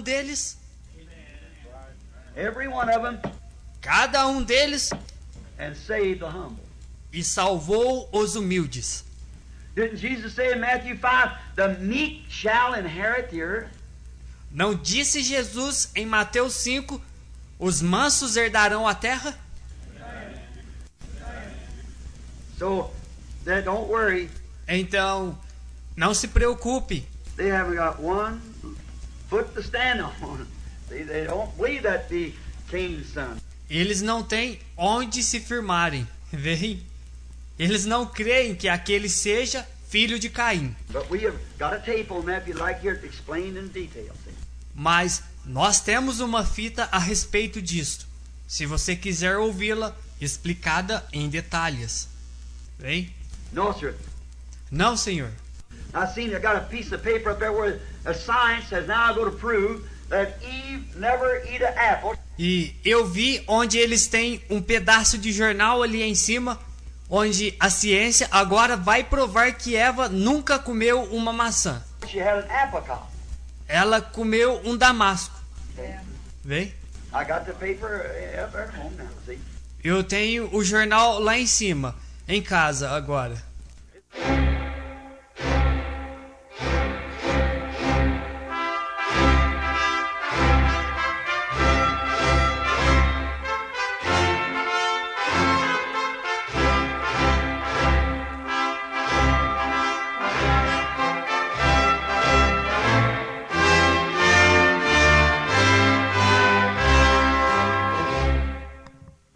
deles, every one of them, cada um deles, and saved the humble. e salvou os humildes. Didn't Jesus say in Matthew 5, the meek shall inherit the earth? Não disse Jesus em Mateus 5, os mansos herdarão a terra? So, don't worry. Então, não se preocupe. They haven't got one foot to stand on. They don't believe that the king's son. Eles não têm onde se firmarem. Veem? Eles não creem que aquele seja filho de Caim. But we have got a tape on that if you'd like to hear it explained in detail. See? Mas nós temos uma fita a respeito disto, se você quiser ouvi-la explicada em detalhes. Bem? No, sir. Não, senhor. I seen I got a piece of paper up there where a science has now going to prove that Eve never eat an apple. E eu vi onde eles têm um pedaço de jornal ali em cima, onde a ciência agora vai provar que Eva nunca comeu uma maçã. She had an apricot. Ela comeu um damasco. Vem? I got the paper up there at home now, see? Eu tenho o jornal lá em cima, em casa agora.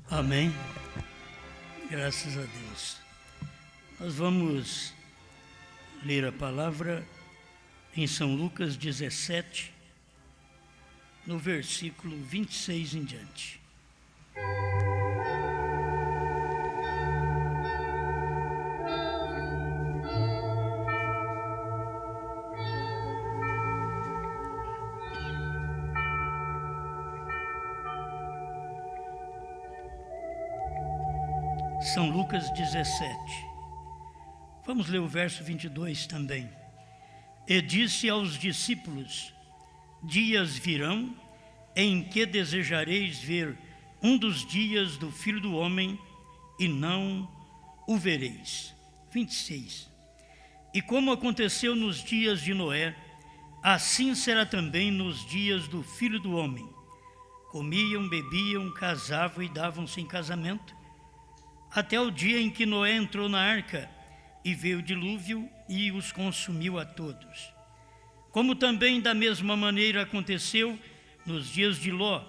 Amém. Graças a Deus. Nós vamos ler a palavra em São Lucas 17, no versículo 26 em diante. São Lucas 17. Vamos ler o verso 22 também. E disse aos discípulos: dias virão em que desejareis ver um dos dias do Filho do Homem e não o vereis. 26. E como aconteceu nos dias de Noé, assim será também nos dias do Filho do Homem. Comiam, bebiam, casavam e davam-se em casamento, até o dia em que Noé entrou na arca, e veio o dilúvio e os consumiu a todos. Como também da mesma maneira aconteceu nos dias de Ló.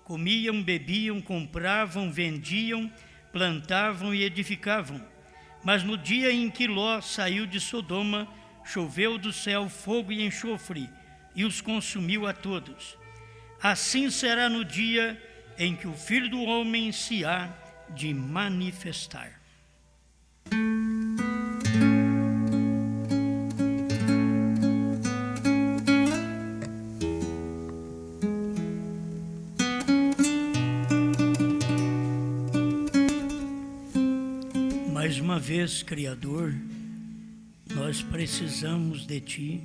Comiam, bebiam, compravam, vendiam, plantavam e edificavam. Mas no dia em que Ló saiu de Sodoma, choveu do céu fogo e enxofre, e os consumiu a todos. Assim será no dia em que o Filho do Homem se há de manifestar. Mais uma vez, Criador, nós precisamos de Ti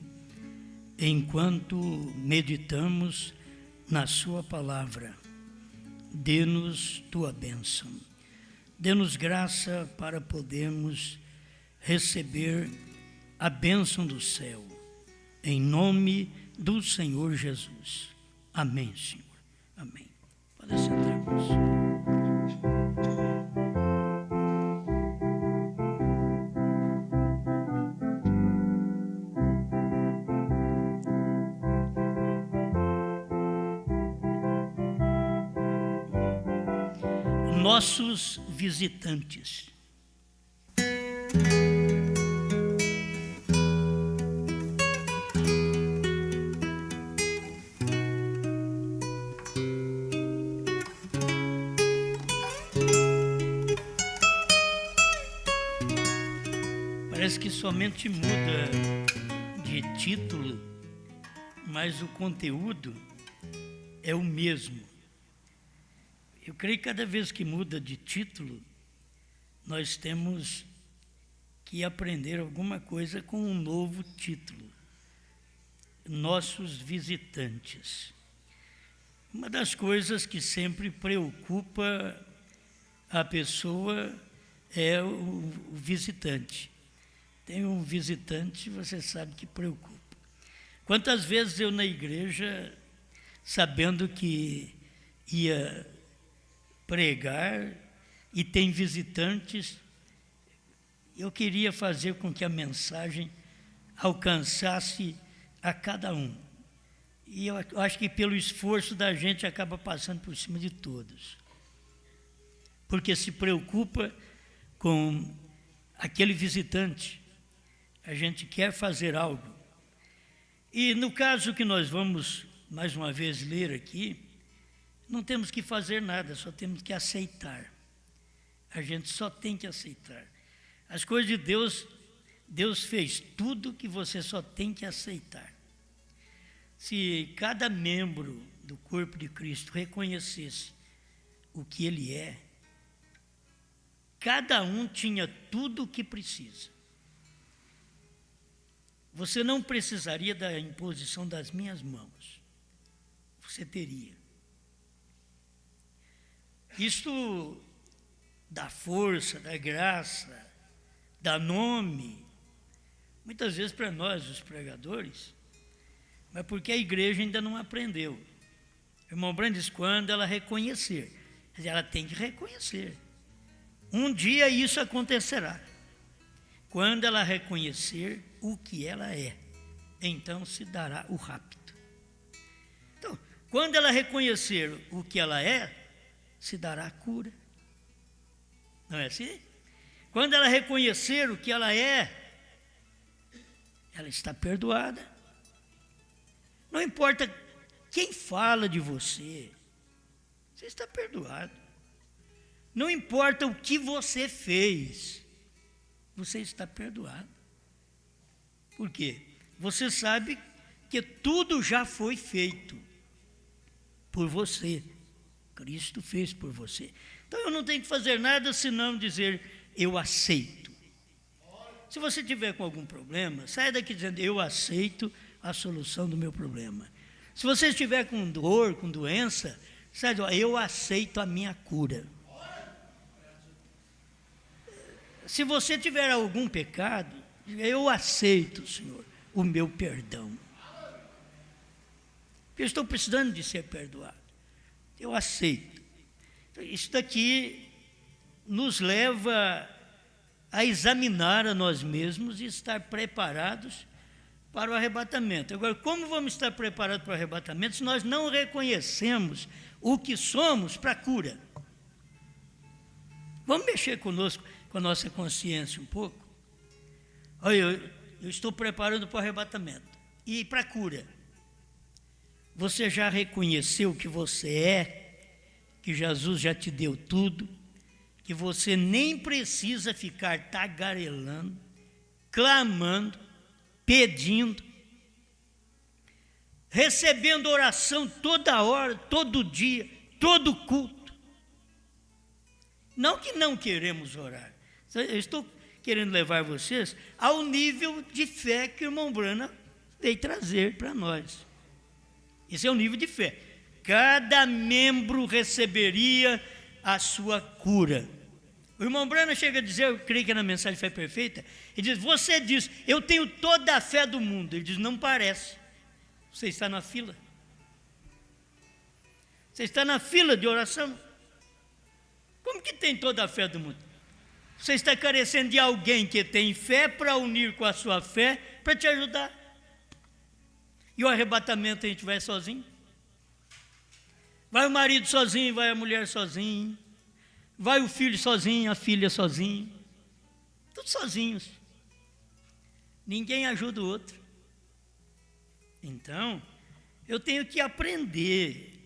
enquanto meditamos na Sua palavra. Dê-nos Tua bênção. Dê-nos graça para podermos receber a bênção do céu, em nome do Senhor Jesus. Amém, Senhor. Amém. Pode sentar-nos. Nossos visitantes. Parece que somente muda de título, mas o conteúdo é o mesmo. Eu creio que cada vez que muda de título, nós temos que aprender alguma coisa com um novo título. nossos visitantes. Uma das coisas que sempre preocupa a pessoa é o visitante. Tem um visitante, você sabe que preocupa. Quantas vezes eu na igreja, sabendo que ia pregar e tem visitantes, eu queria fazer com que a mensagem alcançasse a cada um. E eu acho que pelo esforço da gente acaba passando por cima de todos. Porque se preocupa com aquele visitante. A gente quer fazer algo. E no caso que nós vamos, mais uma vez, ler aqui, não temos que fazer nada, só temos que aceitar. A gente só tem que aceitar. As coisas de Deus, Deus fez tudo que você só tem que aceitar. Se cada membro do corpo de Cristo reconhecesse o que ele é, cada um tinha tudo o que precisa. Você não precisaria da imposição das minhas mãos. Você teria. Isto dá força, dá graça, dá nome, muitas vezes para nós, os pregadores, mas porque a igreja ainda não aprendeu. O irmão Branham diz, quando ela reconhecer, ela tem que reconhecer. Um dia isso acontecerá. Quando ela reconhecer o que ela é, então se dará o rapto. Então, quando ela reconhecer o que ela é, se dará a cura. Não é assim? Quando ela reconhecer o que ela é, ela está perdoada. Não importa quem fala de você, você está perdoado. Não importa o que você fez, você está perdoado. Por quê? Você sabe que tudo já foi feito por você. Cristo fez por você. Então eu não tenho que fazer nada senão dizer, eu aceito. Se você tiver com algum problema, saia daqui dizendo, eu aceito a solução do meu problema. Se você estiver com dor, com doença, saia dizendo, eu aceito a minha cura. Se você tiver algum pecado, eu aceito, Senhor, o meu perdão. Porque eu estou precisando de ser perdoado. Eu aceito. Então, isso daqui nos leva a examinar a nós mesmos e estar preparados para o arrebatamento. Agora, como vamos estar preparados para o arrebatamento se nós não reconhecemos o que somos para a cura? Vamos mexer conosco, com a nossa consciência um pouco? Olha, eu estou preparando para o arrebatamento. E para a cura? Você já reconheceu que você é, que Jesus já te deu tudo, que você nem precisa ficar tagarelando, clamando, pedindo, recebendo oração toda hora, todo dia, todo culto. Não que não queremos orar. Eu estou querendo levar vocês ao nível de fé que o irmão Branham veio trazer para nós. Esse é o nível de fé. Cada membro receberia a sua cura. O irmão Branham chega a dizer, eu creio que na mensagem Fé Perfeita, ele diz, você diz, eu tenho toda a fé do mundo. Ele diz, não parece. Você está na fila. Você está na fila de oração. Como que tem toda a fé do mundo? Você está carecendo de alguém que tem fé para unir com a sua fé, para te ajudar. E o arrebatamento a gente vai sozinho? Vai o marido sozinho, vai a mulher sozinho, vai o filho sozinho, a filha sozinho, todos sozinhos. Ninguém ajuda o outro. Então, eu tenho que aprender.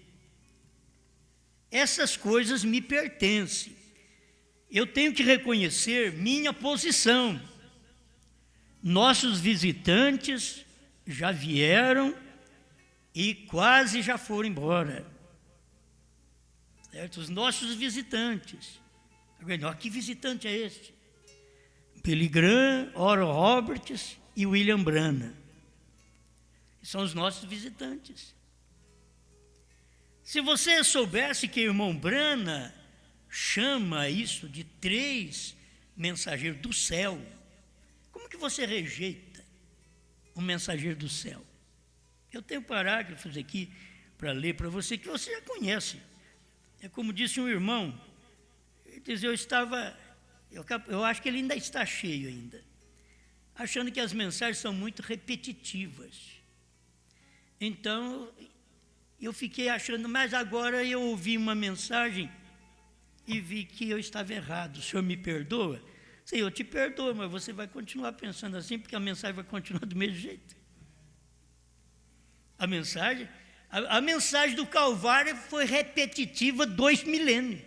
Essas coisas me pertencem. Eu tenho que reconhecer minha posição. Nossos visitantes já vieram e quase já foram embora. Certo? Os nossos visitantes. Que visitante é este? Billy Graham, Oral Roberts e William Branham. São os nossos visitantes. Se você soubesse que o irmão Brana chama isso de 3 mensageiros do céu, como que você rejeita um mensageiro do céu? Eu tenho parágrafos aqui para ler para você, que você já conhece. É como disse um irmão, ele diz, eu acho que ele ainda está cheio ainda, achando que as mensagens são muito repetitivas. Então, eu fiquei achando, mas agora eu ouvi uma mensagem e vi que eu estava errado. O senhor me perdoa? Sim, eu te perdoo, mas você vai continuar pensando assim, porque a mensagem vai continuar do mesmo jeito. A mensagem do Calvário foi repetitiva 2 milênios.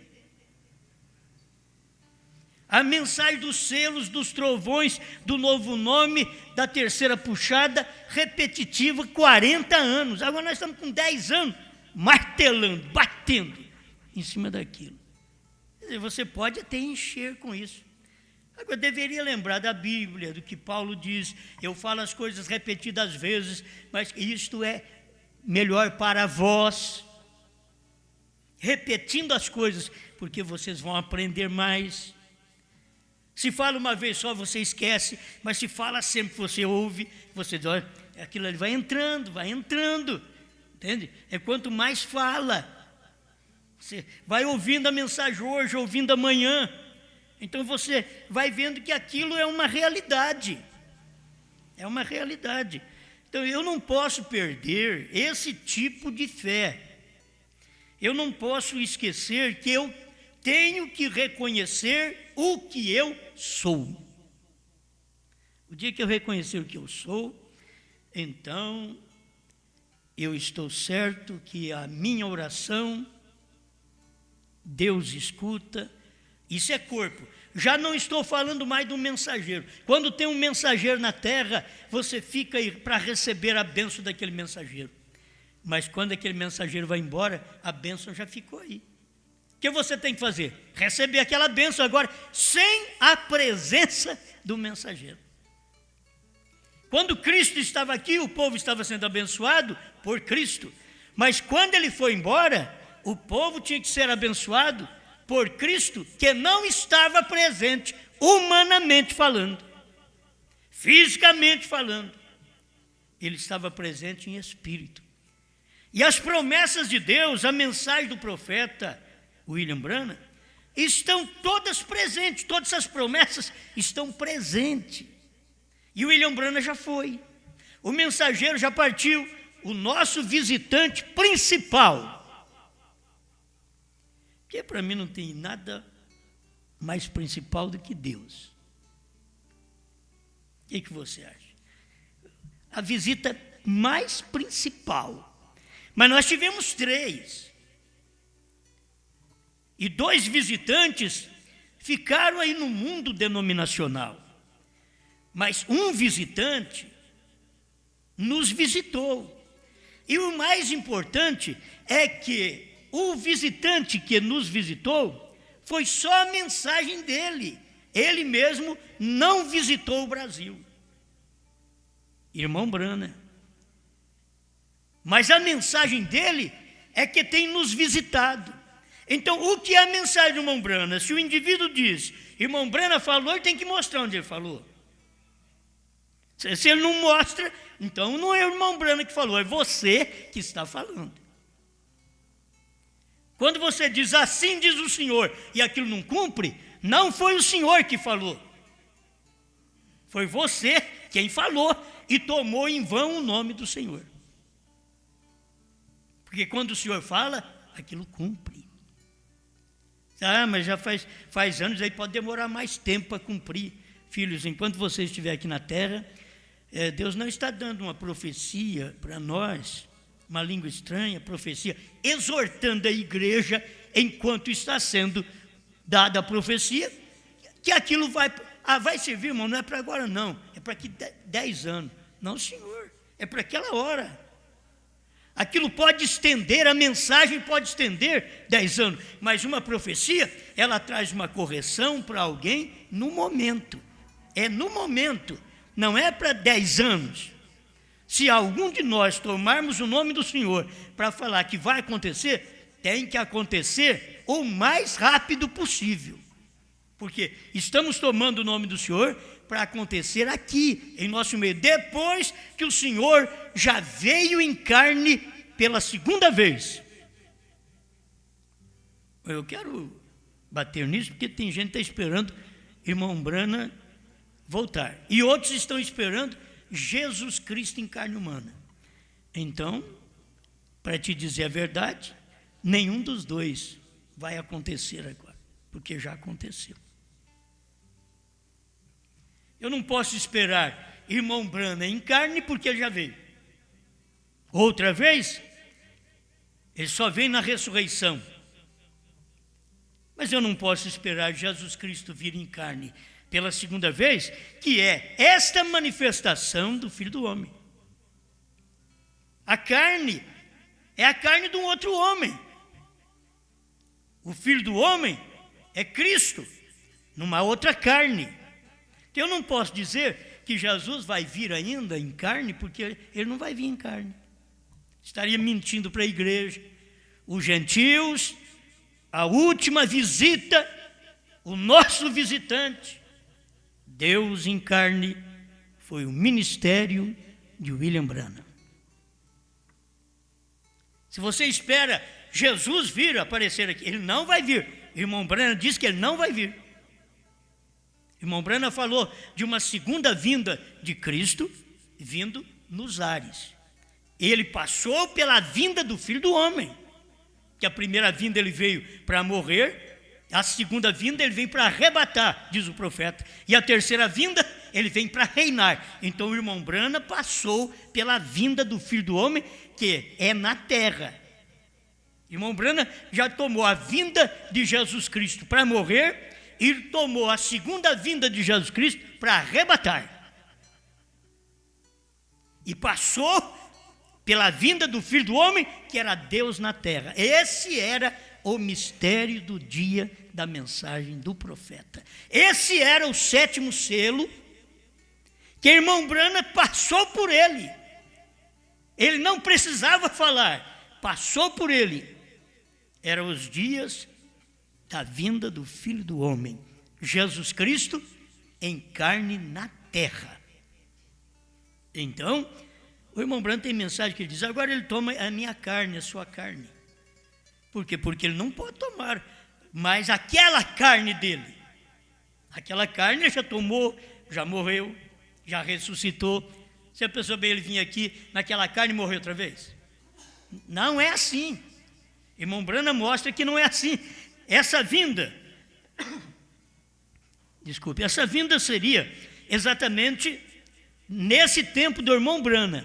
A mensagem dos selos, dos trovões, do novo nome, da terceira puxada, repetitiva 40 anos. Agora nós estamos com 10 anos martelando, batendo em cima daquilo. Quer dizer, você pode até encher com isso. Agora, deveria lembrar da Bíblia, do que Paulo diz, eu falo as coisas repetidas vezes, mas isto é melhor para vós. Repetindo as coisas, porque vocês vão aprender mais. Se fala uma vez só, você esquece, mas se fala sempre, você ouve, você diz, olha, aquilo ali vai entrando, entende? É quanto mais fala, você vai ouvindo a mensagem hoje, ouvindo amanhã, então você vai vendo que aquilo é uma realidade, Então eu não posso perder esse tipo de fé, eu não posso esquecer que eu tenho que reconhecer o que eu sou. O dia que eu reconhecer o que eu sou, então eu estou certo que a minha oração, Deus escuta, isso é corpo. Já não estou falando mais do mensageiro. Quando tem um mensageiro na terra, você fica aí para receber a bênção daquele mensageiro. Mas quando aquele mensageiro vai embora, a bênção já ficou aí. O que você tem que fazer? Receber aquela bênção agora, sem a presença do mensageiro. Quando Cristo estava aqui, o povo estava sendo abençoado por Cristo. Mas quando ele foi embora, o povo tinha que ser abençoado por Cristo, que não estava presente, humanamente falando, fisicamente falando. Ele estava presente em espírito. E as promessas de Deus, a mensagem do profeta William Branham, estão todas presentes, todas as promessas estão presentes. E o William Branham já foi, o mensageiro já partiu, o nosso visitante principal. Porque para mim não tem nada mais principal do que Deus. O que você acha? A visita mais principal. Mas nós tivemos 3. E 2 visitantes ficaram aí no mundo denominacional. Mas um visitante nos visitou. E o mais importante é que o visitante que nos visitou foi só a mensagem dele. Ele mesmo não visitou o Brasil. Irmão Branham. Mas a mensagem dele é que tem nos visitado. Então, o que é a mensagem do irmão Branham? Se o indivíduo diz, irmão Branham falou, ele tem que mostrar onde ele falou. Se ele não mostra, então não é o irmão Branham que falou, é você que está falando. Quando você diz, assim diz o Senhor, e aquilo não cumpre, não foi o Senhor que falou. Foi você quem falou e tomou em vão o nome do Senhor. Porque quando o Senhor fala, aquilo cumpre. Ah, mas já faz anos, aí pode demorar mais tempo para cumprir. Filhos, enquanto você estiver aqui na terra, Deus não está dando uma profecia para nós, uma língua estranha, profecia, exortando a igreja, enquanto está sendo dada a profecia, que aquilo vai servir, irmão, não é para agora não, é para aqui 10 anos. Não, Senhor, é para aquela hora. Aquilo pode estender, a mensagem pode estender 10 anos, mas uma profecia, ela traz uma correção para alguém no momento. É no momento, não é para 10 anos. Se algum de nós tomarmos o nome do Senhor para falar que vai acontecer, tem que acontecer o mais rápido possível. Porque estamos tomando o nome do Senhor para acontecer aqui, em nosso meio, depois que o Senhor já veio em carne pela segunda vez. Eu quero bater nisso, porque tem gente que está esperando irmão Brana voltar. E outros estão esperando Jesus Cristo em carne humana. Então, para te dizer a verdade, nenhum dos dois vai acontecer agora, porque já aconteceu. Eu não posso esperar irmão Brana em carne, porque ele já veio. Outra vez, ele só vem na ressurreição. Mas eu não posso esperar Jesus Cristo vir em carne pela segunda vez, que é esta manifestação do Filho do Homem. A carne é a carne de um outro homem. O Filho do Homem é Cristo, numa outra carne. Eu não posso dizer que Jesus vai vir ainda em carne, porque ele não vai vir em carne. Estaria mentindo para a igreja. Os gentios, a última visita, o nosso visitante, Deus em carne, foi o ministério de William Branham. Se você espera Jesus vir aparecer aqui, ele não vai vir. Irmão Branham disse que ele não vai vir. Irmão Branham falou de uma segunda vinda de Cristo vindo nos ares. Ele passou pela vinda do Filho do Homem, que a primeira vinda ele veio para morrer, a segunda vinda ele vem para arrebatar, diz o profeta, e a terceira vinda ele vem para reinar. Então o irmão Branham passou pela vinda do Filho do Homem, que é na terra. Irmão Branham já tomou a vinda de Jesus Cristo para morrer, e tomou a segunda vinda de Jesus Cristo para arrebatar. E passou pela vinda do Filho do Homem, que era Deus na terra. Esse era o mistério do dia da mensagem do profeta. Esse era o sétimo selo, que irmão Branham passou por ele. Ele não precisava falar, passou por ele. Eram os dias da vinda do Filho do Homem, Jesus Cristo em carne na terra. Então, o irmão Branham tem mensagem que ele diz, agora ele toma a minha carne, a sua carne. Por quê? Porque ele não pode tomar mais aquela carne dele. Aquela carne ele já tomou, já morreu, já ressuscitou. Se a pessoa bem ele vir aqui naquela carne e morrer outra vez? Não é assim. Irmão Branham mostra que não é assim. Essa vinda, desculpe, essa vinda seria exatamente nesse tempo do irmão Branham.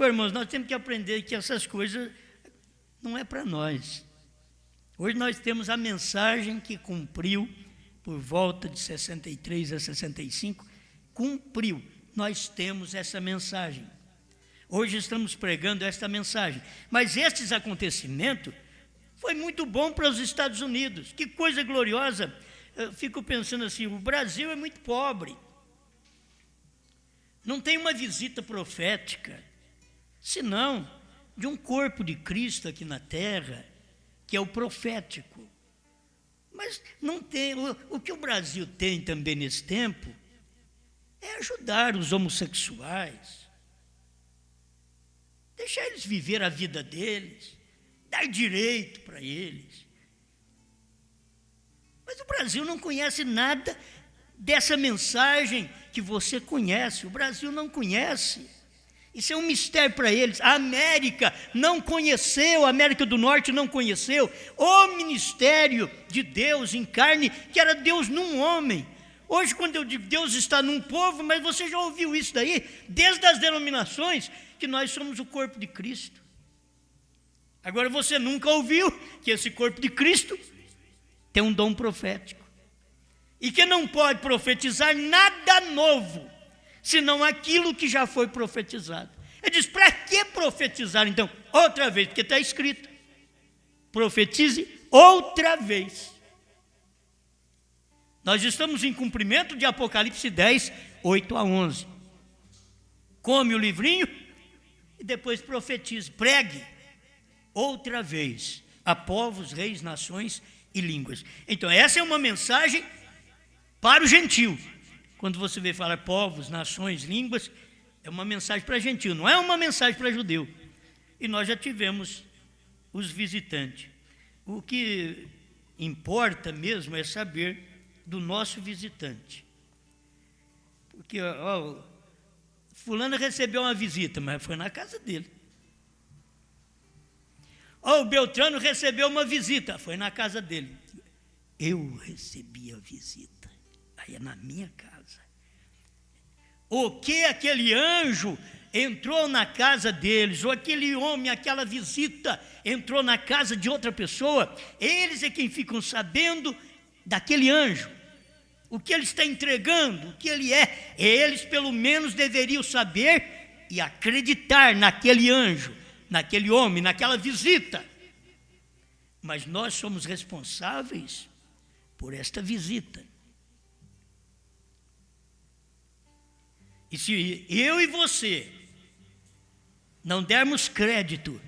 Irmãos, nós temos que aprender que essas coisas não é para nós. Hoje nós temos a mensagem que cumpriu por volta de 63 a 65, cumpriu. Nós temos essa mensagem. Hoje estamos pregando esta mensagem. Mas estes acontecimentos foi muito bom para os Estados Unidos. Que coisa gloriosa. Eu fico pensando assim, o Brasil é muito pobre. Não tem uma visita profética, senão de um corpo de Cristo aqui na terra, que é o profético. Mas não tem, o que o Brasil tem também nesse tempo, é ajudar os homossexuais, deixar eles viver a vida deles, dar direito para eles. Mas o Brasil não conhece nada dessa mensagem que você conhece. O Brasil não conhece. Isso é um mistério para eles. A América não conheceu, a América do Norte não conheceu o ministério de Deus em carne, que era Deus num homem. Hoje, quando eu digo Deus está num povo, mas você já ouviu isso daí, desde as denominações, que nós somos o corpo de Cristo. Agora, você nunca ouviu que esse corpo de Cristo tem um dom profético. E que não pode profetizar nada novo, senão aquilo que já foi profetizado. Ele diz, para que profetizar então? Outra vez, porque está escrito. Profetize outra vez. Nós estamos em cumprimento de Apocalipse 10, 8 a 11. Come o livrinho, depois profetize, pregue outra vez a povos, reis, nações e línguas. Então, essa é uma mensagem para o gentil. Quando você vê falar povos, nações, línguas, é uma mensagem para gentil, não é uma mensagem para judeu. E nós já tivemos os visitantes. O que importa mesmo é saber do nosso visitante. Porque, fulano recebeu uma visita, mas foi na casa dele. O Beltrano recebeu uma visita, foi na casa dele. Eu recebi a visita, aí é na minha casa. O que aquele anjo entrou na casa deles, ou aquele homem, aquela visita entrou na casa de outra pessoa, eles é quem ficam sabendo daquele anjo, o que ele está entregando, o que ele é. Eles pelo menos deveriam saber e acreditar naquele anjo, naquele homem, naquela visita. Mas nós somos responsáveis por esta visita. E se eu e você não dermos crédito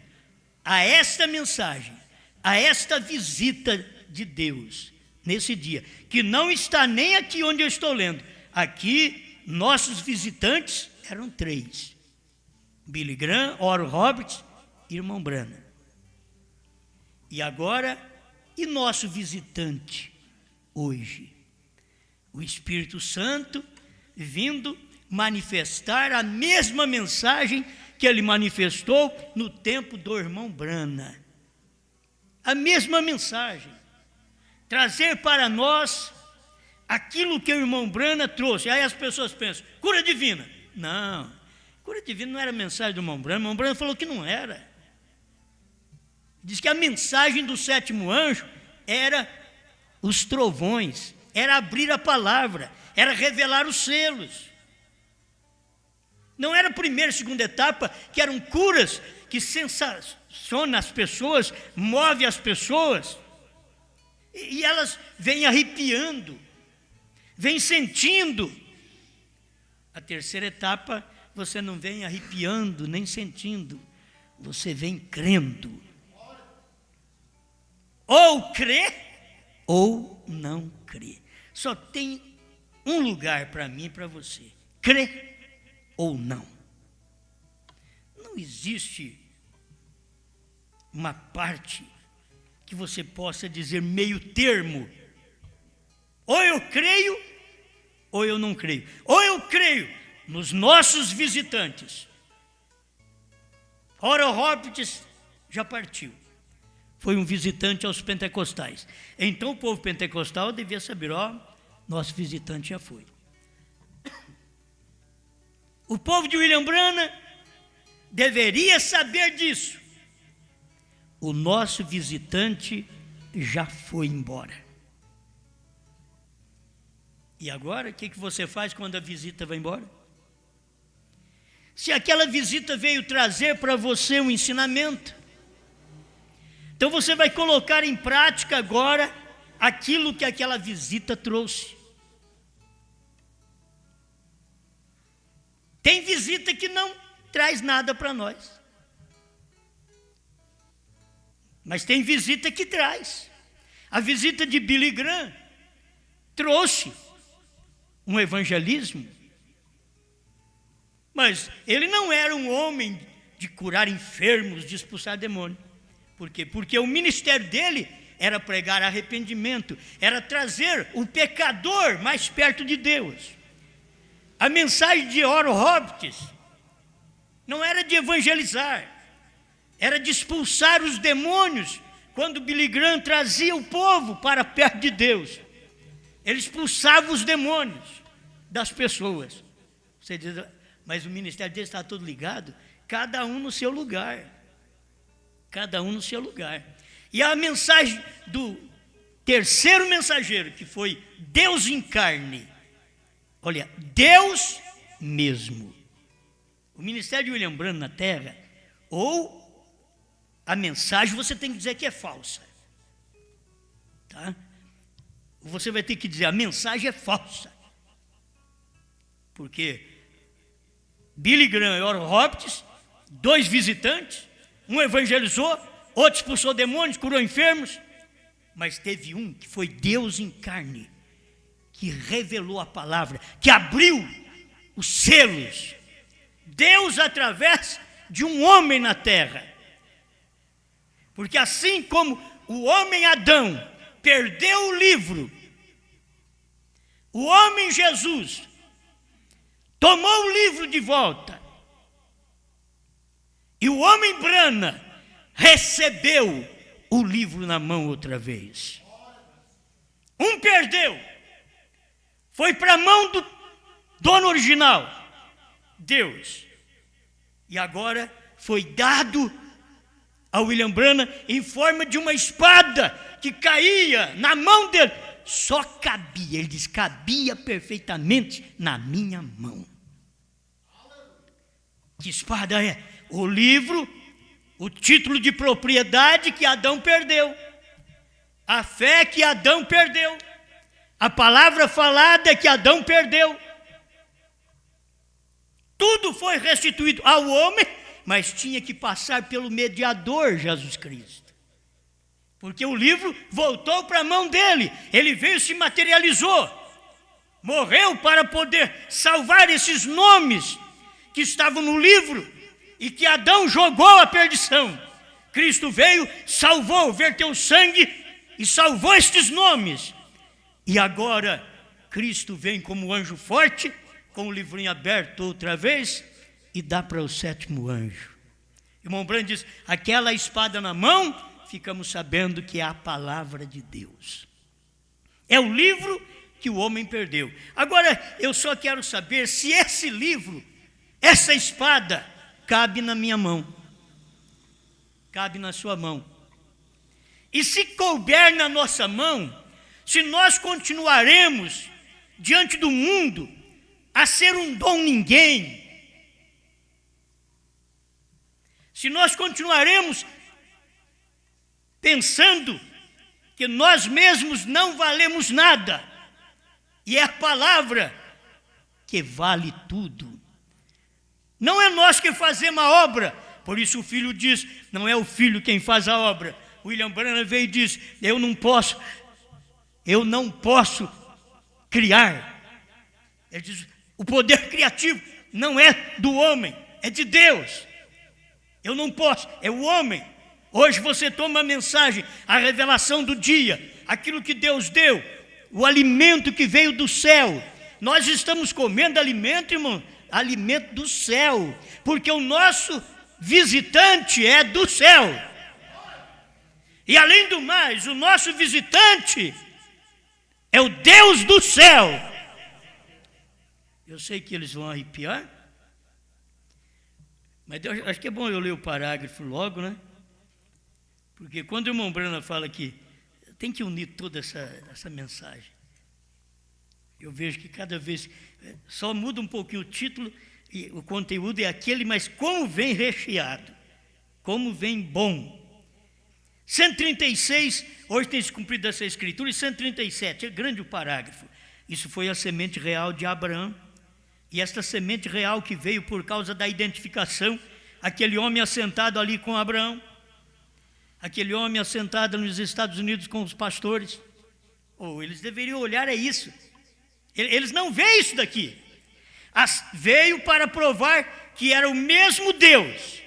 a esta mensagem, a esta visita de Deus, nesse dia, que não está nem aqui onde eu estou lendo, aqui nossos visitantes eram 3, Billy Graham, Oral Roberts e irmão Branham. E agora, e nosso visitante hoje? O Espírito Santo vindo manifestar a mesma mensagem que ele manifestou no tempo do irmão Branham. A mesma mensagem. Trazer para nós aquilo que o irmão Branham trouxe. Aí as pessoas pensam, cura divina. Não, cura divina não era a mensagem do irmão Branham. O irmão Branham falou que não era. Diz que a mensagem do 7º anjo era os trovões, era abrir a palavra, era revelar os selos. Não era a primeira e segunda etapa, que eram curas que sensacionam as pessoas, move as pessoas, e elas vêm arrepiando, vêm sentindo. A terceira etapa, você não vem arrepiando, nem sentindo, você vem crendo. Ou crê, ou não crê. Só tem um lugar para mim e para você: crê ou não. Não existe uma parte que você possa dizer meio termo. Ou eu creio, ou eu não creio. Ou eu creio nos nossos visitantes. Oral Roberts já partiu. Foi um visitante aos pentecostais. Então o povo pentecostal devia saber, nosso visitante já foi. O povo de William Branham deveria saber disso. O nosso visitante já foi embora. E agora, o que você faz quando a visita vai embora? Se aquela visita veio trazer para você um ensinamento, então você vai colocar em prática agora aquilo que aquela visita trouxe. Tem visita que não traz nada para nós. Mas tem visita que traz. A visita de Billy Graham trouxe um evangelismo. Mas ele não era um homem de curar enfermos, de expulsar demônios. Por quê? Porque o ministério dele era pregar arrependimento, era trazer o pecador mais perto de Deus. A mensagem de Oral Roberts não era de evangelizar, era de expulsar os demônios. Quando Billy Graham trazia o povo para perto de Deus, ele expulsava os demônios das pessoas. Você diz, mas o ministério dele está todo ligado, cada um no seu lugar. Cada um no seu lugar. E a mensagem do terceiro mensageiro, que foi Deus em carne. Olha, Deus mesmo. O ministério de William Branham na terra, ou a mensagem você tem que dizer que é falsa. Tá? Você vai ter que dizer, a mensagem é falsa. Porque Billy Graham e Oral Roberts 2 visitantes, um evangelizou, outro expulsou demônios, curou enfermos, mas teve um que foi Deus em carne, que revelou a palavra, que abriu os selos. Deus através de um homem na terra. Porque assim como o homem Adão perdeu o livro, o homem Jesus tomou o livro de volta, e o homem Brana recebeu o livro na mão outra vez. Um perdeu, foi para a mão do dono original, Deus, e agora foi dado a William Branham em forma de uma espada que caía na mão dele. Só cabia, ele diz, cabia perfeitamente na minha mão. Que espada é? O livro, o título de propriedade que Adão perdeu, a fé que Adão perdeu, a palavra falada que Adão perdeu. Tudo foi restituído ao homem, mas tinha que passar pelo mediador Jesus Cristo. Porque o livro voltou para a mão dele, ele veio e se materializou, morreu para poder salvar esses nomes que estavam no livro e que Adão jogou à perdição. Cristo veio, salvou, verteu sangue e salvou estes nomes. E agora Cristo vem como anjo forte, com o livrinho aberto outra vez, e dá para o 7º anjo. Irmão Branham diz, aquela espada na mão, ficamos sabendo que é a palavra de Deus. É o livro que o homem perdeu. Agora, eu só quero saber se esse livro, essa espada, cabe na minha mão, cabe na sua mão. E se couber na nossa mão, se nós continuaremos diante do mundo a ser um dom ninguém, se nós continuaremos pensando que nós mesmos não valemos nada, e é a palavra que vale tudo. Não é nós que fazemos a obra, por isso o filho diz, não é o filho quem faz a obra. William Branham veio e diz, eu não posso criar. Ele diz, o poder criativo não é do homem, é de Deus. Eu não posso, é o homem. Hoje você toma a mensagem, a revelação do dia, aquilo que Deus deu, o alimento que veio do céu. Nós estamos comendo alimento, irmão, alimento do céu, porque o nosso visitante é do céu. E além do mais, o nosso visitante é o Deus do céu. Eu sei que eles vão arrepiar, mas eu acho que é bom eu ler o parágrafo logo, né? Porque quando o irmão Branham fala que tem que unir toda essa mensagem, eu vejo que cada vez só muda um pouquinho o título, e o conteúdo é aquele, mas como vem recheado, como vem bom. 136, hoje tem se cumprido essa escritura, e 137, é grande o parágrafo. Isso foi a semente real de Abraão, e esta semente real que veio por causa da identificação, aquele homem assentado ali com Abraão, aquele homem assentado nos Estados Unidos com os pastores, eles deveriam olhar isso. Eles não veem isso daqui. Veio para provar que era o mesmo Deus,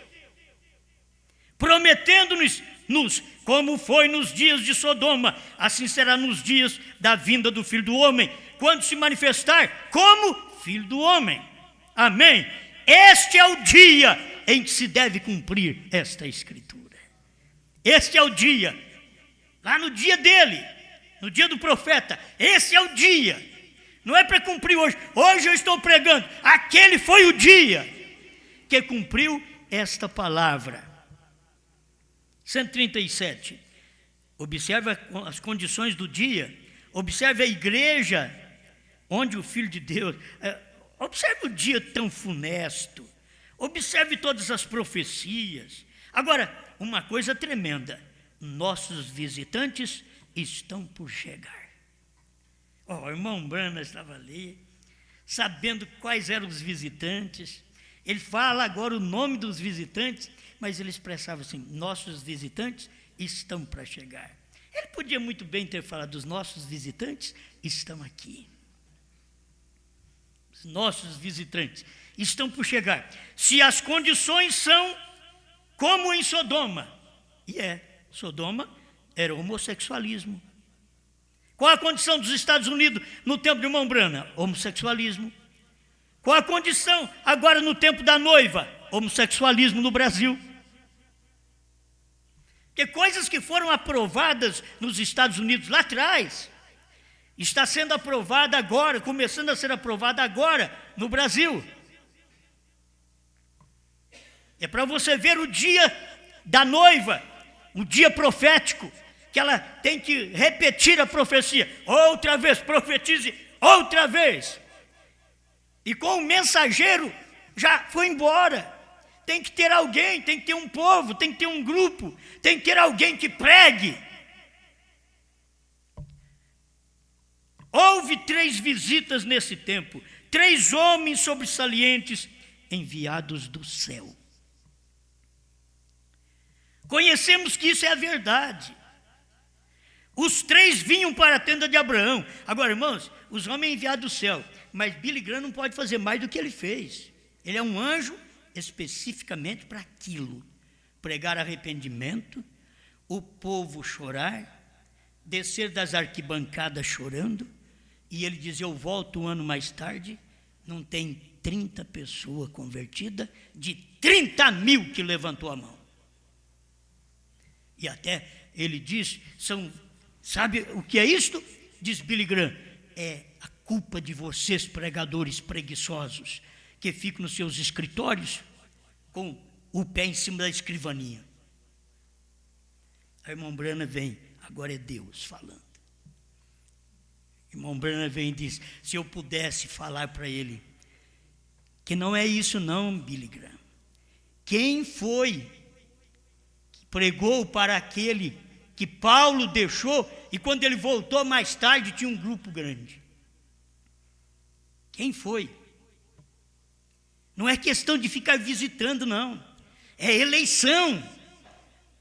prometendo-nos, como foi nos dias de Sodoma, assim será nos dias da vinda do Filho do Homem, quando se manifestar como Filho do Homem. Amém? Este é o dia em que se deve cumprir esta escritura. Este é o dia, lá no dia dele, no dia do profeta, esse é o dia. Não é para cumprir hoje. Hoje eu estou pregando. Aquele foi o dia que cumpriu esta palavra. 137. Observe as condições do dia. Observe a igreja onde o Filho de Deus... Observe o dia tão funesto. Observe todas as profecias. Agora, uma coisa tremenda. Nossos visitantes estão por chegar. O irmão Branham estava ali, sabendo quais eram os visitantes. Ele fala agora o nome dos visitantes, mas ele expressava assim: nossos visitantes estão para chegar. Ele podia muito bem ter falado: os nossos visitantes estão aqui. Os nossos visitantes estão por chegar. Se as condições são como em Sodoma, e Sodoma era homossexualismo. Qual a condição dos Estados Unidos no tempo de irmão Branham? Homossexualismo. Qual a condição agora no tempo da noiva? Homossexualismo no Brasil. Porque coisas que foram aprovadas nos Estados Unidos lá atrás, está sendo aprovada agora, começando a ser aprovada agora no Brasil. É para você ver o dia da noiva, o dia profético, que ela tem que repetir a profecia. Outra vez, profetize outra vez. E com o mensageiro já foi embora. Tem que ter alguém, tem que ter um povo, tem que ter um grupo, tem que ter alguém que pregue. Houve 3 visitas nesse tempo, 3 homens sobressalentes enviados do céu. Conhecemos que isso é a verdade. Os 3 vinham para a tenda de Abraão. Agora, irmãos, os homens enviados do céu, mas Billy Graham não pode fazer mais do que ele fez. Ele é um anjo especificamente para aquilo: pregar arrependimento, o povo chorar, descer das arquibancadas chorando, e ele diz: eu volto um ano mais tarde, não tem 30 pessoas convertidas, de 30 mil que levantou a mão. E até ele diz, sabe o que é isto? Diz Billy Graham: é a culpa de vocês, pregadores preguiçosos, que ficam nos seus escritórios com o pé em cima da escrivaninha. A irmã Branham vem, agora é Deus falando. A irmã Branham vem e diz: se eu pudesse falar para ele, que não é isso não, Billy Graham. Quem foi que pregou para aquele que Paulo deixou, e quando ele voltou mais tarde tinha um grupo grande? Quem foi? Não é questão de ficar visitando, não. É eleição.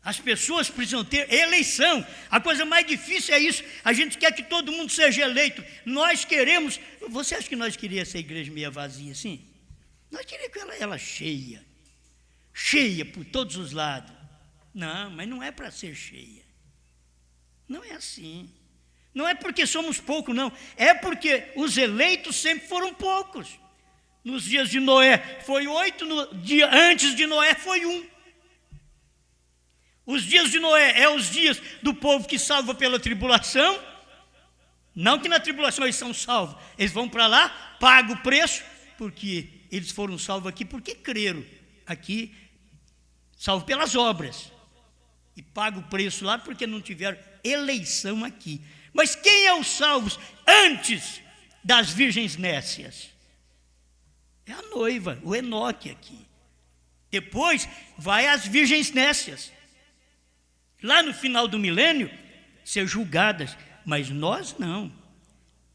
As pessoas precisam ter eleição. A coisa mais difícil é isso. A gente quer que todo mundo seja eleito. Nós queremos... Você acha que nós queríamos essa igreja meio vazia assim? Nós queríamos ela cheia. Cheia por todos os lados. Não, mas não é para ser cheia. Não é assim. Não é porque somos poucos, não. É porque os eleitos sempre foram poucos. Nos dias de Noé foi 8, no dia antes de Noé foi 1. Os dias de Noé é os dias do povo que salva pela tribulação. Não que na tribulação eles são salvos. Eles vão para lá, pagam o preço, porque eles foram salvos aqui porque creram. Aqui, salvo pelas obras. E pagam o preço lá porque não tiveram eleição aqui. Mas quem é os salvos antes das virgens nécias? É a noiva, o Enoque aqui. Depois vai as virgens nécias. Lá no final do milênio, ser julgadas. Mas nós não.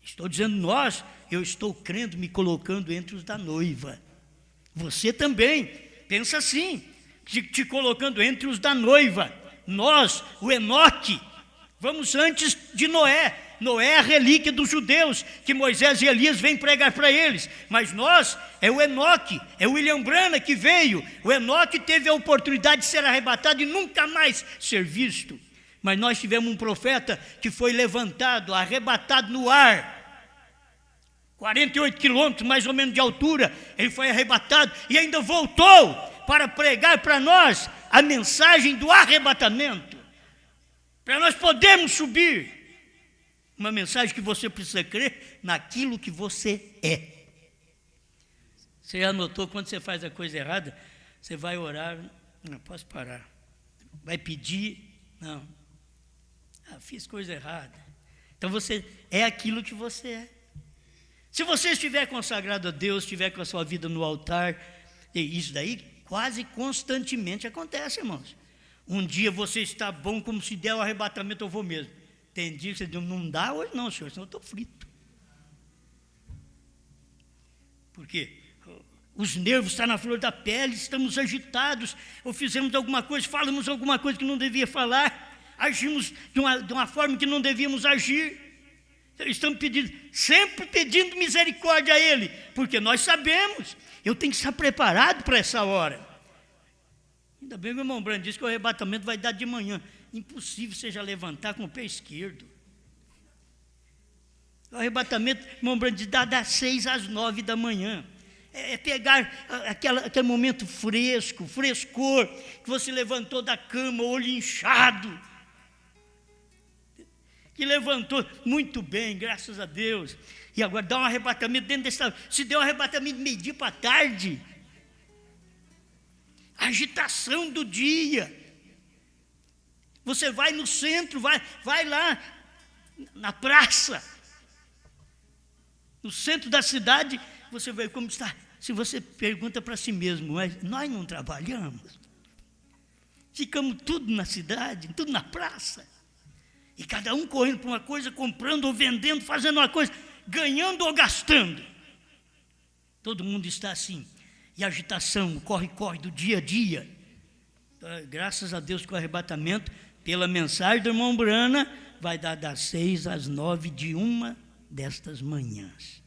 Estou dizendo nós, eu estou crendo, me colocando entre os da noiva. Você também, pensa assim, te colocando entre os da noiva. Nós, o Enoque, vamos antes de Noé. Noé é a relíquia dos judeus, que Moisés e Elias vêm pregar para eles. Mas nós, é o Enoque, é o William Branham que veio. O Enoque teve a oportunidade de ser arrebatado e nunca mais ser visto. Mas nós tivemos um profeta que foi levantado, arrebatado no ar. 48 quilômetros mais ou menos de altura, ele foi arrebatado e ainda voltou para pregar para nós a mensagem do arrebatamento. Para nós podermos subir. Uma mensagem que você precisa crer naquilo que você é. Você já notou, quando você faz a coisa errada, você vai orar, não posso parar. Vai pedir, não. Fiz coisa errada. Então você é aquilo que você é. Se você estiver consagrado a Deus, estiver com a sua vida no altar, isso daí quase constantemente acontece, irmãos. Um dia você está bom, como se der o arrebatamento, eu vou mesmo. Tem dia que você diz: não dá hoje não, senhor, senão eu estou frito. Por quê? os nervos estão na flor da pele, estamos agitados, ou fizemos alguma coisa, falamos alguma coisa que não devia falar, agimos de uma forma que não devíamos agir. Estamos sempre pedindo misericórdia a Ele, porque nós sabemos, eu tenho que estar preparado para essa hora. Ainda bem que o irmão Brando disse que o arrebatamento vai dar de manhã. Impossível você já levantar com o pé esquerdo. O arrebatamento, irmão Brando diz, dá das 6 às 9 da manhã. É pegar aquele momento fresco, frescor, que você levantou da cama, olho inchado, que levantou muito bem, graças a Deus, e agora dá um arrebatamento dentro dessa. Se der um arrebatamento de meio-dia para tarde, agitação do dia, você vai no centro, vai lá na praça, no centro da cidade, você vê como está. Se você pergunta para si mesmo, mas nós não trabalhamos, ficamos tudo na cidade, tudo na praça, e cada um correndo para uma coisa, comprando ou vendendo, fazendo uma coisa, ganhando ou gastando. Todo mundo está assim, e a agitação, o corre-corre do dia a dia. Então, graças a Deus que o arrebatamento, pela mensagem do irmão Brana, vai dar das 6 às 9 de uma destas manhãs.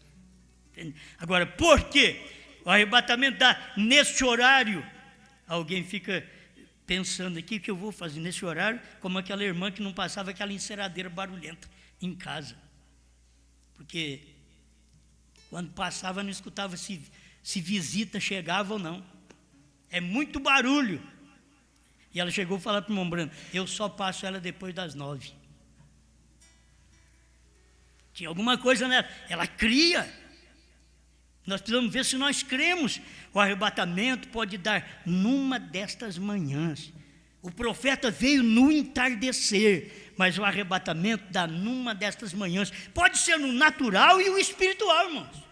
Entende? Agora, por quê? O arrebatamento dá neste horário. Alguém fica pensando aqui, o que eu vou fazer nesse horário, como aquela irmã que não passava aquela enceradeira barulhenta em casa. Porque quando passava não escutava se visita chegava ou não. É muito barulho. E ela chegou a falar para o irmão Brando, eu só passo ela depois das 9. Tinha alguma coisa nela. Ela cria. Nós precisamos ver se nós cremos. O arrebatamento pode dar numa destas manhãs. O profeta veio no entardecer, mas o arrebatamento dá numa destas manhãs. Pode ser no natural e o espiritual, irmãos.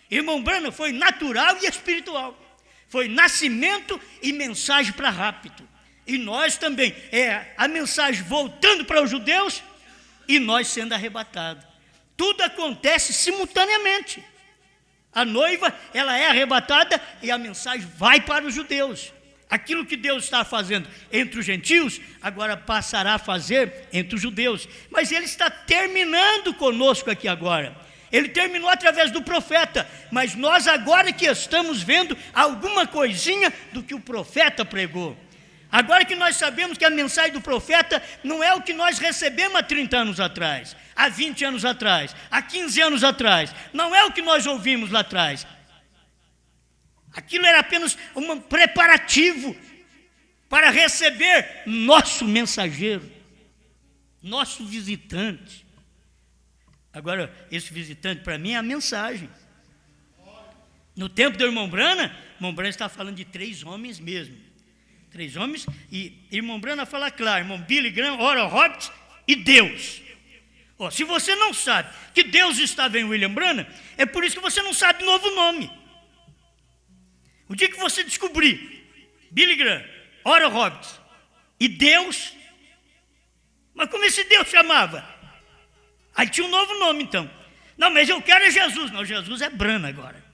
Irmão Branham foi natural e espiritual. Foi nascimento e mensagem para rápido. E nós também, a mensagem voltando para os judeus e nós sendo arrebatados. Tudo acontece simultaneamente. A noiva, ela é arrebatada e a mensagem vai para os judeus. Aquilo que Deus está fazendo entre os gentios, agora passará a fazer entre os judeus. Mas Ele está terminando conosco aqui agora. Ele terminou através do profeta, mas nós agora que estamos vendo alguma coisinha do que o profeta pregou. Agora que nós sabemos que a mensagem do profeta não é o que nós recebemos há 30 anos atrás, há 20 anos atrás, há 15 anos atrás, não é o que nós ouvimos lá atrás. Aquilo era apenas um preparativo para receber nosso mensageiro, nosso visitante. Agora, esse visitante para mim é a mensagem. No tempo do irmão Branham está falando de 3 homens mesmo. 3 homens, e irmão Branham fala claro, irmão Billy Graham, Oral Roberts e Deus. Se você não sabe que Deus estava em William Branham, é por isso que você não sabe o novo nome. O dia que você descobrir Billy Graham, Oral Roberts e Deus, mas como esse Deus chamava? Aí tinha um novo nome então. Não, mas eu quero é Jesus. Não, Jesus é Branham agora.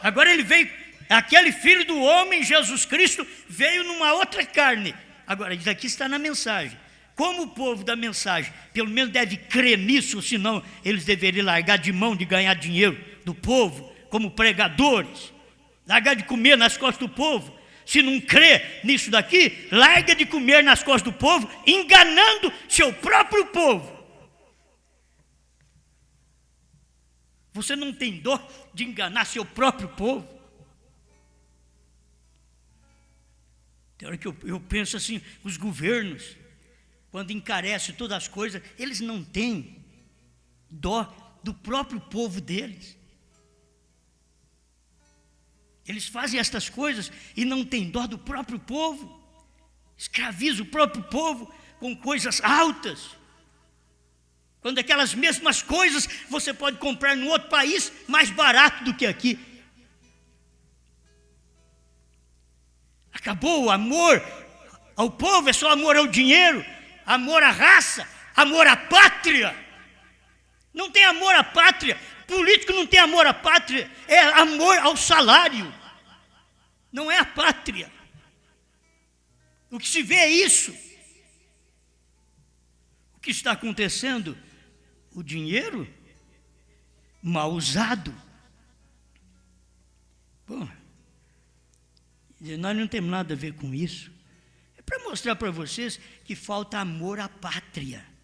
Agora ele veio. Aquele filho do homem, Jesus Cristo, veio numa outra carne. Agora, isso aqui está na mensagem. Como o povo da mensagem, pelo menos deve crer nisso, senão eles deveriam largar de mão de ganhar dinheiro do povo, como pregadores, largar de comer nas costas do povo. Se não crê nisso daqui, larga de comer nas costas do povo, enganando seu próprio povo. Você não tem dó de enganar seu próprio povo? Tem hora que eu penso assim, os governos, quando encarecem todas as coisas, eles não têm dó do próprio povo deles. Eles fazem estas coisas e não têm dó do próprio povo. Escravizam o próprio povo com coisas altas. Quando aquelas mesmas coisas você pode comprar em outro país mais barato do que aqui. Acabou o amor ao povo, é só amor ao dinheiro, amor à raça, amor à pátria. Não tem amor à pátria. Político não tem amor à pátria, é amor ao salário. não é a pátria. O que se vê é isso. O que está acontecendo? O dinheiro mal usado. Bom, nós não temos nada a ver com isso. É para mostrar para vocês que falta amor à pátria.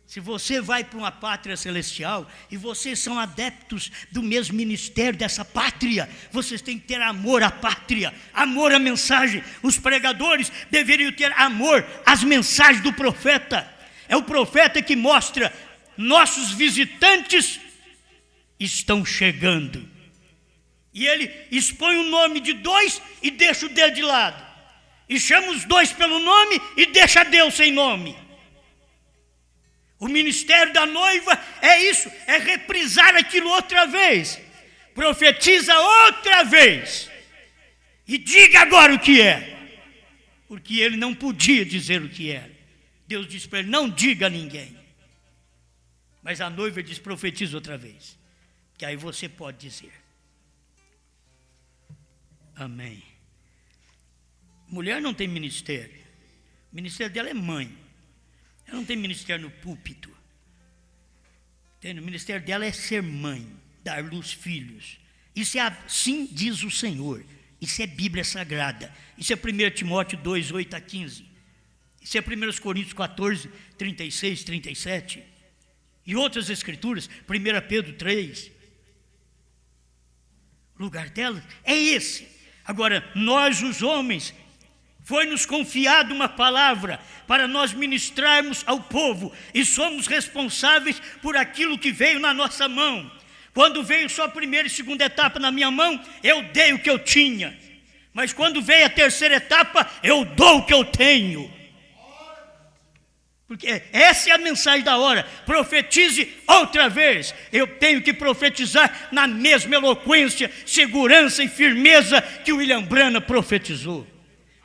Se você vai para uma pátria celestial e vocês são adeptos do mesmo ministério dessa pátria, vocês têm que ter amor à pátria, amor à mensagem. Os pregadores deveriam ter amor às mensagens do profeta. É o profeta que mostra: nossos visitantes estão chegando. E ele expõe o nome de dois e deixa o dele de lado. E chama os dois pelo nome e deixa Deus sem nome. O ministério da noiva é isso, é reprisar aquilo outra vez. Profetiza outra vez. E diga agora o que é. Porque ele não podia dizer o que era. Deus disse para ele: não diga a ninguém. Mas a noiva diz: profetiza outra vez. Que aí você pode dizer. Amém. Mulher não tem ministério. O ministério dela é mãe. Ela não tem ministério no púlpito. Entende? O ministério dela é ser mãe, dar luz filhos. Isso é assim diz o Senhor. Isso é Bíblia Sagrada. Isso é 1 Timóteo 2, 8 a 15. Isso é 1 Coríntios 14, 36, 37. E outras escrituras, 1 Pedro 3. O lugar dela é esse. Agora, nós os homens, foi-nos confiado uma palavra para nós ministrarmos ao povo, e somos responsáveis por aquilo que veio na nossa mão. Quando veio só a primeira e segunda etapa na minha mão, eu dei o que eu tinha. Mas quando veio a terceira etapa, eu dou o que eu tenho. Porque essa é a mensagem da hora. Profetize outra vez. Eu tenho que profetizar na mesma eloquência, segurança e firmeza que o William Branham profetizou.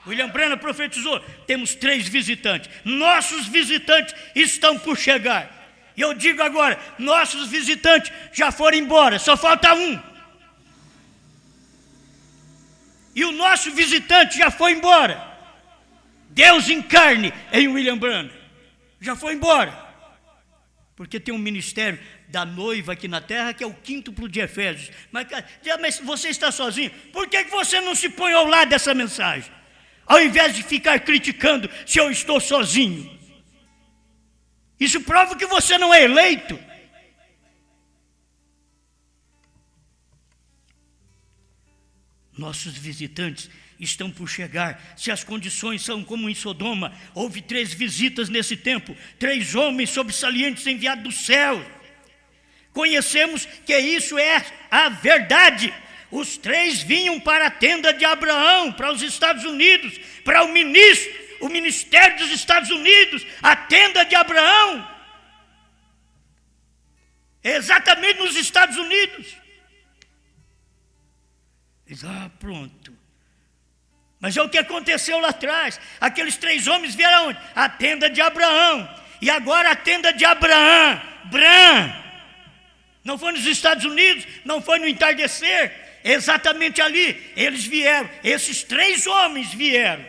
William Branham profetizou: temos 3 visitantes. Nossos visitantes estão por chegar. E eu digo agora: nossos visitantes já foram embora, só falta um. E o nosso visitante já foi embora. Deus em carne em William Branham. Já foi embora. Porque tem um ministério da noiva aqui na terra que é o quíntuplo de Efésios. Mas você está sozinho. Por que você não se põe ao lado dessa mensagem? Ao invés de ficar criticando se eu estou sozinho. Isso prova que você não é eleito. Nossos visitantes estão por chegar. Se as condições são como em Sodoma, houve 3 visitas nesse tempo, 3 homens sobressalentes enviados do céu. Conhecemos que isso é a verdade. Os 3 vinham para a tenda de Abraão, para os Estados Unidos, para o ministério dos Estados Unidos, a tenda de Abraão. Exatamente nos Estados Unidos. Diz: pronto. Mas é o que aconteceu lá atrás. Aqueles 3 homens vieram aonde? A tenda de Abraão. E agora a tenda de Abraão. Não foi nos Estados Unidos, não foi no entardecer. Exatamente ali eles vieram. Esses 3 homens vieram.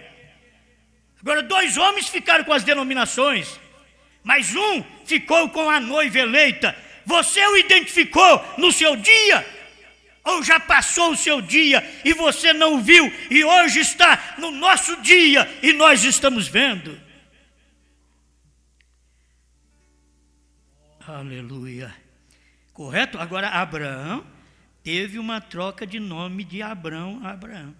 Agora 2 homens ficaram com as denominações, mas um ficou com a noiva eleita. Você o identificou no seu dia? Ou já passou o seu dia e você não viu, e hoje está no nosso dia e nós estamos vendo? Aleluia. Correto? Agora Abraão teve uma troca de nome de Abrão a Abraão.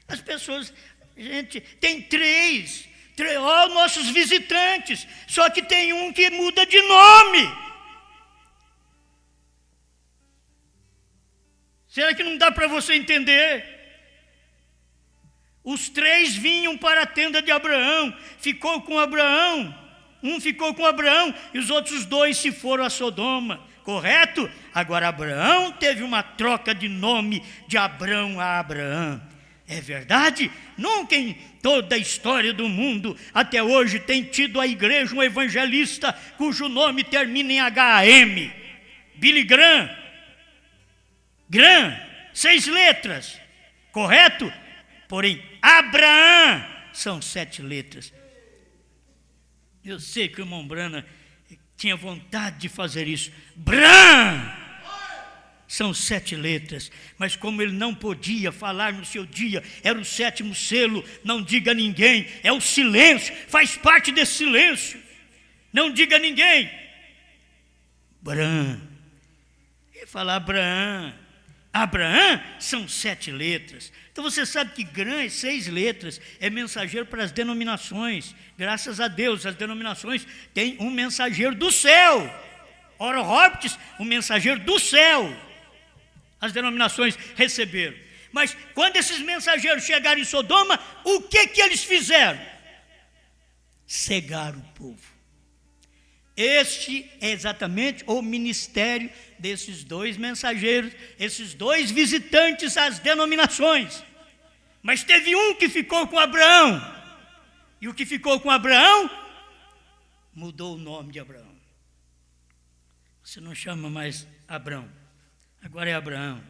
As pessoas, gente, tem 3 nossos visitantes, só que tem um que muda de nome. Será que não dá para você entender? Os 3 vinham para a tenda de Abraão, ficou com Abraão, um ficou com Abraão e os outros 2 se foram a Sodoma, correto? Agora Abraão teve uma troca de nome de Abrão a Abraão. É verdade? Nunca em toda a história do mundo, até hoje, tem tido a igreja um evangelista cujo nome termina em HAM. Billy Graham. 6 letras, correto? Porém, Abraão são 7 letras. Eu sei que o irmão Brana tinha vontade de fazer isso. Bran! São 7 letras, mas como ele não podia falar no seu dia, era o 7º selo, não diga a ninguém, é o silêncio, faz parte desse silêncio. Não diga a ninguém. Bran. Ele fala Abraão. Abraão são 7 letras. Então você sabe que Gran é 6 letras, é mensageiro para as denominações. Graças a Deus, as denominações têm um mensageiro do céu. Ora, Horptes, um mensageiro do céu. As denominações receberam. Mas quando esses mensageiros chegaram em Sodoma, o que eles fizeram? Cegaram o povo. Este é exatamente o ministério desses 2 mensageiros, esses 2 visitantes às denominações. Mas teve um que ficou com Abraão. E o que ficou com Abraão mudou o nome de Abraão. Você não chama mais Abrão, agora é Abraão.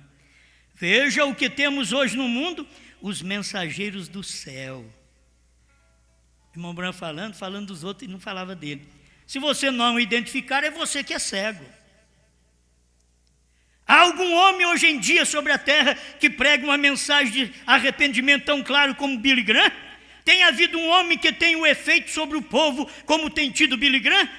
Veja o que temos hoje no mundo, os mensageiros do céu. O irmão Abraão falando dos outros e não falava dele. Se você não identificar, é você que é cego. Há algum homem hoje em dia sobre a terra que prega uma mensagem de arrependimento tão claro como Billy Graham? Tem havido um homem que tem um efeito sobre o povo como tem tido Billy Graham?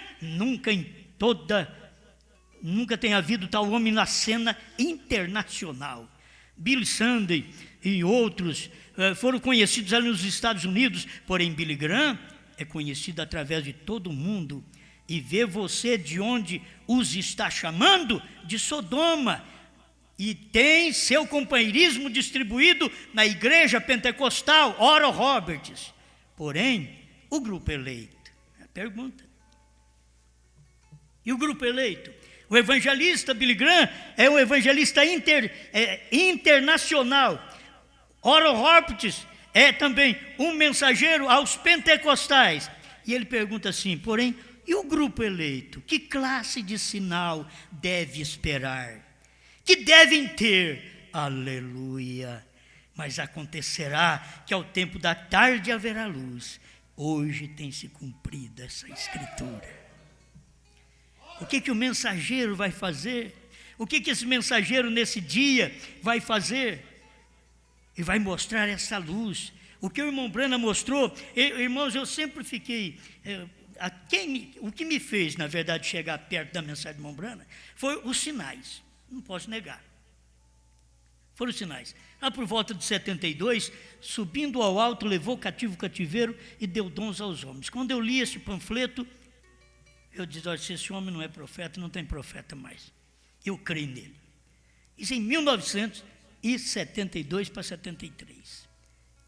Nunca tem havido tal homem na cena internacional. Billy Sunday e outros foram conhecidos ali nos Estados Unidos, porém Billy Graham é conhecido através de todo o mundo. E vê você de onde os está chamando, de Sodoma, e tem seu companheirismo distribuído na igreja pentecostal, Oral Roberts. Porém, o grupo eleito, a pergunta, e o grupo eleito? O evangelista Billy Graham é um evangelista internacional. Oral Roberts é também um mensageiro aos pentecostais. E ele pergunta assim, porém, e o grupo eleito? Que classe de sinal deve esperar? Que devem ter? Aleluia! Mas acontecerá que ao tempo da tarde haverá luz. Hoje tem se cumprido essa escritura. O que o mensageiro vai fazer? O que esse mensageiro nesse dia vai fazer? E vai mostrar essa luz. O que o irmão Brana mostrou, irmãos, eu sempre fiquei... o que me fez, na verdade, chegar perto da mensagem do irmão Brana foi os sinais. Não posso negar. Foram os sinais. Lá por volta de 72, subindo ao alto, levou cativo o cativeiro e deu dons aos homens. Quando eu li esse panfleto, eu disse, olha, se esse homem não é profeta, não tem profeta mais. Eu creio nele. Isso em 1972 para 73.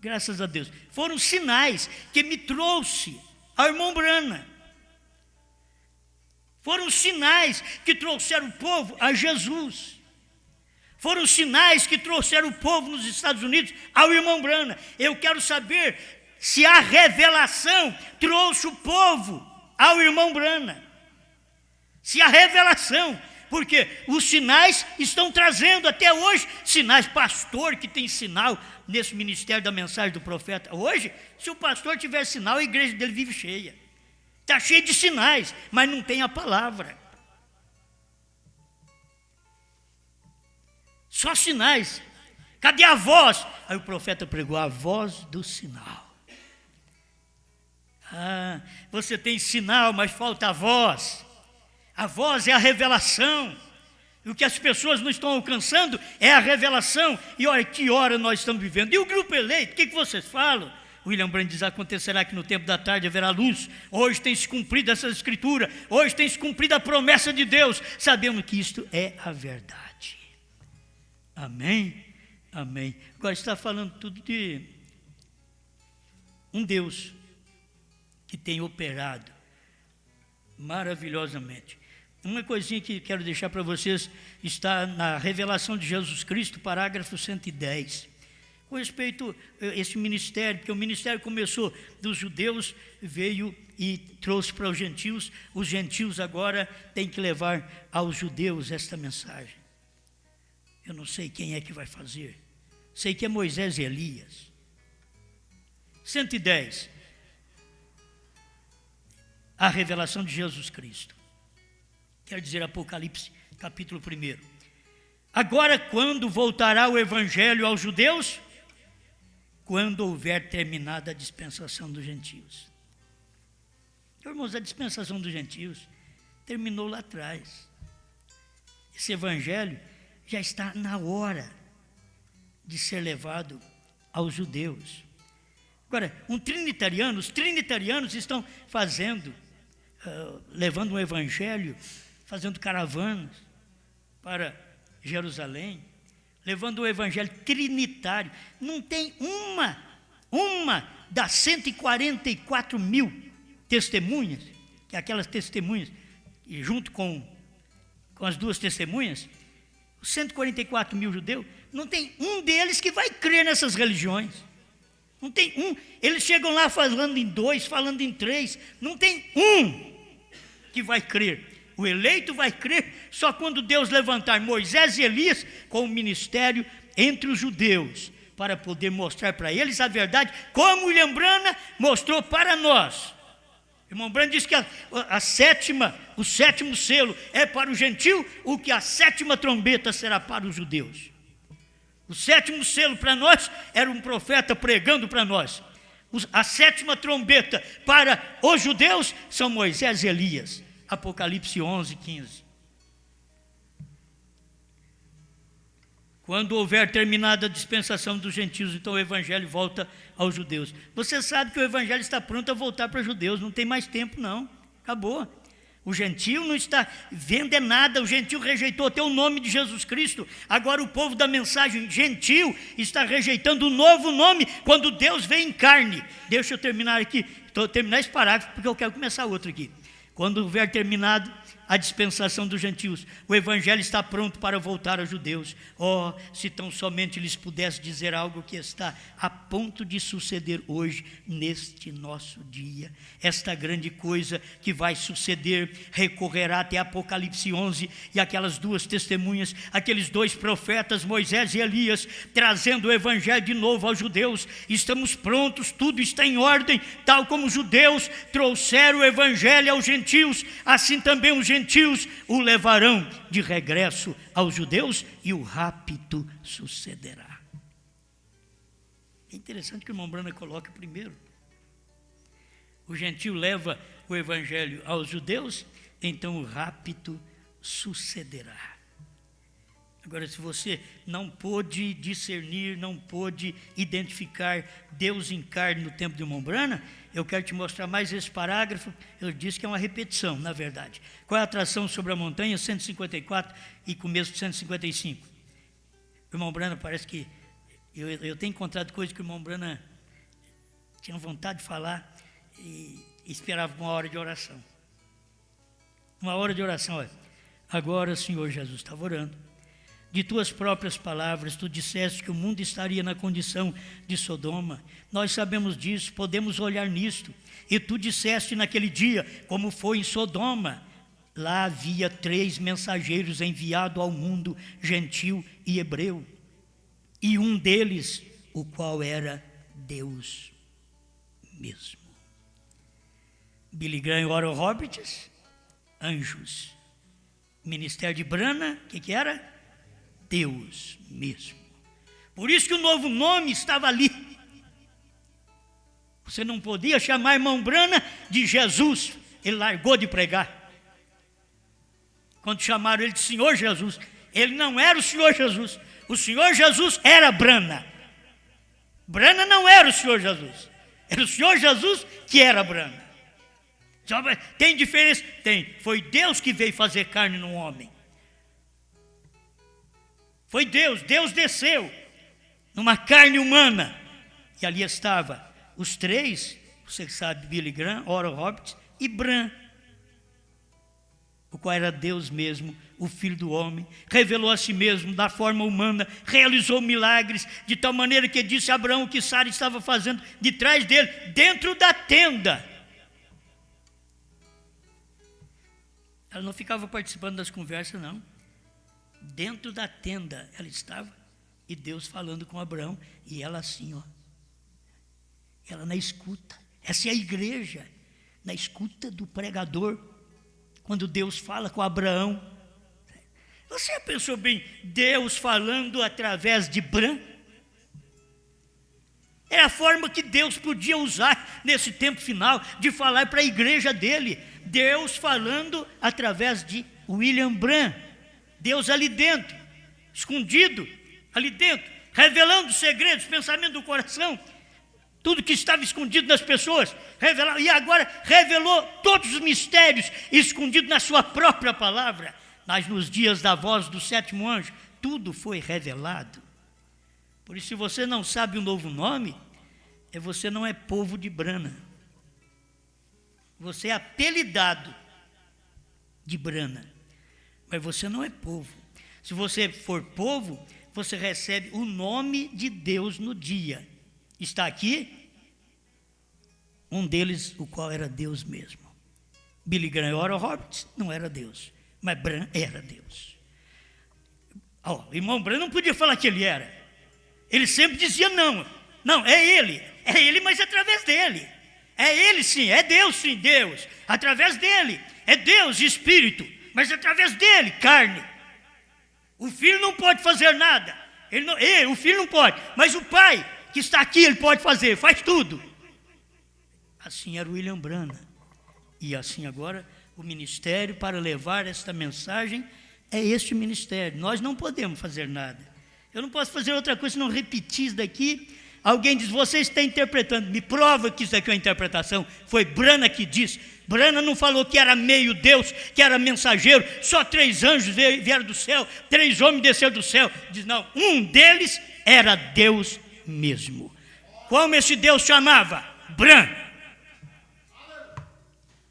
Graças a Deus. Foram sinais que me trouxe ao irmão Brana. Foram sinais que trouxeram o povo a Jesus. Foram sinais que trouxeram o povo nos Estados Unidos ao irmão Brana. Eu quero saber se a revelação trouxe o povo ao irmão Brana. Se a revelação, porque os sinais estão trazendo até hoje sinais. Pastor que tem sinal nesse ministério da mensagem do profeta. Hoje, se o pastor tiver sinal, a igreja dele vive cheia. Está cheia de sinais, mas não tem a palavra. Só sinais. Cadê a voz? Aí o profeta pregou a voz do sinal. Você tem sinal, mas falta a voz. A voz é a revelação. E o que as pessoas não estão alcançando é a revelação. E olha que hora nós estamos vivendo. E o grupo eleito, o que vocês falam? William Brandt diz, acontecerá que no tempo da tarde haverá luz. Hoje tem se cumprido essa escritura. Hoje tem se cumprido a promessa de Deus. Sabemos que isto é a verdade. Amém? Amém. Agora está falando tudo de um Deus que tem operado maravilhosamente. Uma coisinha que quero deixar para vocês está na revelação de Jesus Cristo, parágrafo 110. Com respeito a esse ministério, porque o ministério começou dos judeus, veio e trouxe para os gentios agora têm que levar aos judeus esta mensagem. Eu não sei quem é que vai fazer. Sei que é Moisés e Elias. 110. A revelação de Jesus Cristo. Quer dizer, Apocalipse, capítulo 1. Agora, quando voltará o evangelho aos judeus? Quando houver terminado a dispensação dos gentios. Irmãos, a dispensação dos gentios terminou lá atrás. Esse evangelho já está na hora de ser levado aos judeus. Agora, os trinitarianos estão fazendo, levando um evangelho, fazendo caravanas para Jerusalém, levando o evangelho trinitário. Não tem uma das 144 mil testemunhas, que é aquelas testemunhas, e junto com as duas testemunhas, os 144 mil judeus, não tem um deles que vai crer nessas religiões. Não tem um. Eles chegam lá falando em 2, falando em 3. Não tem um que vai crer. O eleito vai crer só quando Deus levantar Moisés e Elias com o ministério entre os judeus, para poder mostrar para eles a verdade, como William Branham mostrou para nós. O irmão Branham disse que o sétimo selo é para o gentil, o que a 7ª trombeta será para os judeus. O 7º selo para nós era um profeta pregando para nós. A 7ª trombeta para os judeus são Moisés e Elias. Apocalipse 11, 15. Quando houver terminado a dispensação dos gentios, então o evangelho volta aos judeus. Você sabe que o evangelho está pronto a voltar para os judeus, não tem mais tempo não, acabou. O gentio não está vendo nada, o gentio rejeitou até o nome de Jesus Cristo. Agora o povo da mensagem gentil está rejeitando o novo nome quando Deus vem em carne. Deixa eu terminar aqui, terminar esse parágrafo porque eu quero começar outro aqui. Quando houver terminado a dispensação dos gentios, o evangelho está pronto para voltar aos judeus. Oh, se tão somente lhes pudesse dizer algo que está a ponto de suceder hoje, neste nosso dia. Esta grande coisa que vai suceder recorrerá até Apocalipse 11 e aquelas duas testemunhas, aqueles 2 profetas, Moisés e Elias, trazendo o evangelho de novo aos judeus. Estamos prontos, tudo está em ordem, tal como os judeus trouxeram o evangelho aos gentios, assim também os gentios o levarão de regresso aos judeus e o rapto sucederá. É interessante que o irmão Branham coloca primeiro. O gentio leva o evangelho aos judeus, então o rapto sucederá. Agora, se você não pôde discernir, não pôde identificar Deus em carne no tempo de irmão Branham, eu quero te mostrar mais esse parágrafo. Eu disse que é uma repetição, na verdade. Qual é a atração sobre a montanha? 154 e começo de 155. O irmão Branham parece que... Eu tenho encontrado coisas que o irmão Branham tinha vontade de falar e esperava uma hora de oração. Uma hora de oração, olha. Agora, Senhor Jesus, estava orando. De tuas próprias palavras, tu disseste que o mundo estaria na condição de Sodoma. Nós sabemos disso, podemos olhar nisto. E tu disseste naquele dia, como foi em Sodoma. Lá havia 3 mensageiros enviados ao mundo gentil e hebreu. E um deles, o qual era Deus mesmo. Billy Graham e Oral Roberts, anjos. Ministério de Branham, o que era? Deus mesmo. Por isso que o novo nome estava ali. Você não podia chamar irmão Branham de Jesus. Ele largou de pregar. Quando chamaram ele de Senhor Jesus, ele não era o Senhor Jesus. O Senhor Jesus era Branham. Branham não era o Senhor Jesus. Era o Senhor Jesus que era Branham. Tem diferença? Tem. Foi Deus que veio fazer carne no homem. Foi Deus desceu numa carne humana. E ali estava os 3, você sabe, Billy Graham, Oral Roberts e Branham, o qual era Deus mesmo, o Filho do homem, revelou a si mesmo da forma humana, realizou milagres, de tal maneira que disse a Abraão o que Sara estava fazendo de trás dele, dentro da tenda. Ela não ficava participando das conversas, não. Dentro da tenda ela estava, e Deus falando com Abraão, e ela assim, ó. Ela na escuta. Essa é a igreja, na escuta do pregador, quando Deus fala com Abraão. Você já pensou bem, Deus falando através de Bram? É a forma que Deus podia usar nesse tempo final, de falar para a igreja dele. Deus falando através de William Branham. Deus ali dentro, escondido, ali dentro, revelando os segredos, pensamento do coração, tudo que estava escondido nas pessoas, revelou, e agora revelou todos os mistérios escondidos na sua própria palavra. Mas nos dias da voz do sétimo anjo, tudo foi revelado. Por isso, se você não sabe o novo nome, você não é povo de Brana. Você é apelidado de Brana, mas você não é povo. Se você for povo, você recebe o nome de Deus no dia. Está aqui um deles, o qual era Deus mesmo. Billy Graham e Oral Roberts não era Deus, mas Branham era Deus. O irmão Branham não podia falar que ele era. Ele sempre dizia não, é ele, mas através dele. É ele sim, é Deus sim, Deus, através dele. É Deus, Espírito, mas através dele, carne. O Filho não pode fazer nada, o Filho não pode, mas o Pai que está aqui, ele pode fazer, faz tudo. Assim era o William Branham. E assim agora, o ministério para levar esta mensagem é este ministério. Nós não podemos fazer nada. Eu não posso fazer outra coisa senão repetir isso daqui. Alguém diz, você está interpretando, me prova que isso aqui é uma interpretação. Foi Branham que disse. Branham não falou que era meio Deus, que era mensageiro, só 3 anjos vieram do céu, 3 homens desceram do céu. Diz, não, um deles era Deus mesmo. Como esse Deus chamava? Branham.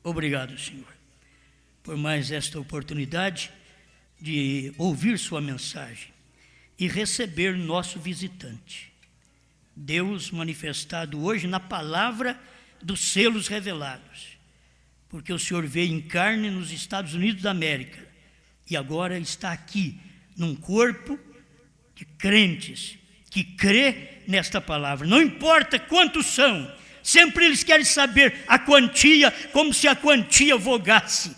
Obrigado, Senhor, por mais esta oportunidade de ouvir sua mensagem e receber nosso visitante. Deus manifestado hoje na palavra dos selos revelados, porque o Senhor veio em carne nos Estados Unidos da América e agora está aqui num corpo de crentes que crê nesta palavra. Não importa quantos são, sempre eles querem saber a quantia, como se a quantia vogasse.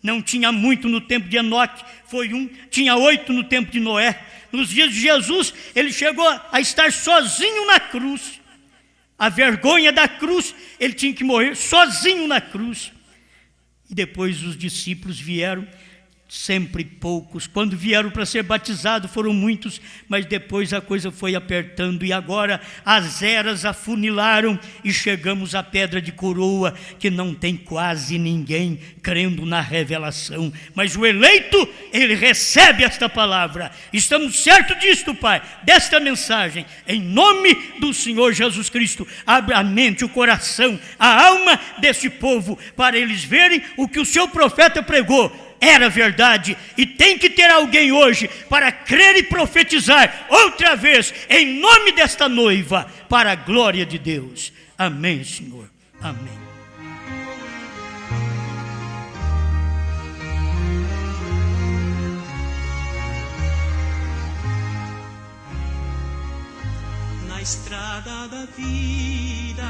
Não tinha muito no tempo de Enoque, foi 1, tinha 8 no tempo de Noé. Nos dias de Jesus, ele chegou a estar sozinho na cruz. A vergonha da cruz, ele tinha que morrer sozinho na cruz. E depois os discípulos vieram, sempre poucos. Quando vieram para ser batizados foram muitos, mas depois a coisa foi apertando e agora as eras afunilaram e chegamos à pedra de coroa, que não tem quase ninguém crendo na revelação, mas o eleito, ele recebe esta palavra. Estamos certos disto, Pai, desta mensagem, em nome do Senhor Jesus Cristo. Abre a mente, o coração, a alma deste povo, para eles verem o que o seu profeta pregou era verdade, e tem que ter alguém hoje para crer e profetizar outra vez em nome desta noiva, para a glória de Deus. Amém, Senhor. Amém. Na estrada da vida,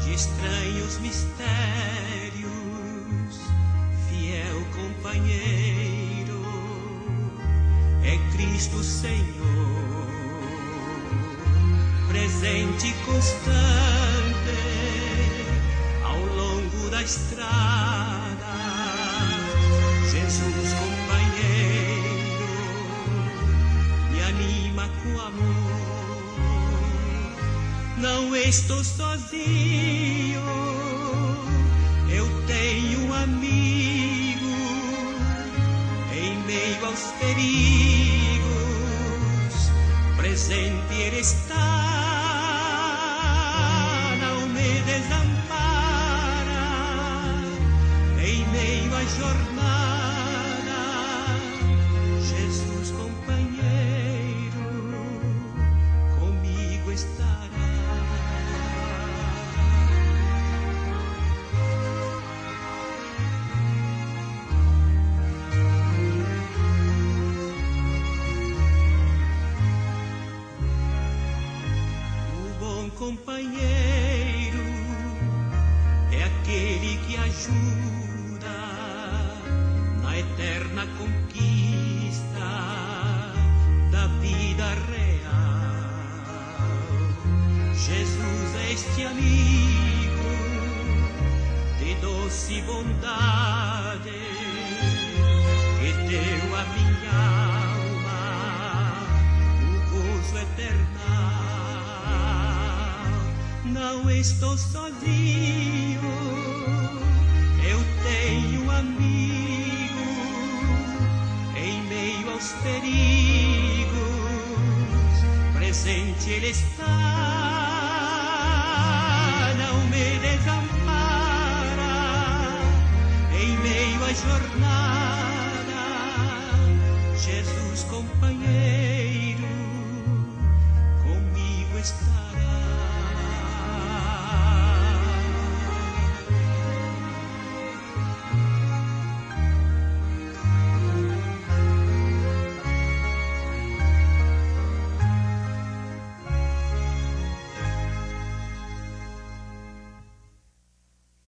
de estranhos mistérios, fiel companheiro é Cristo Senhor, presente e constante ao longo da estrada. Jesus companheiro me anima com amor. Não estou sozinho, eu tenho um amigo em meio aos perigos, presente ele está, não me desampara, em meio à jornada, Jesus companheiro, comigo estará. aquele que ajuda na eterna conquista da vida real. Jesus é este amigo de doce bondade que deu a minha alma o gozo eterno. Não estou sozinho, eu tenho um amigo em meio aos perigos, presente Ele está, não me desampara em meio à jornada.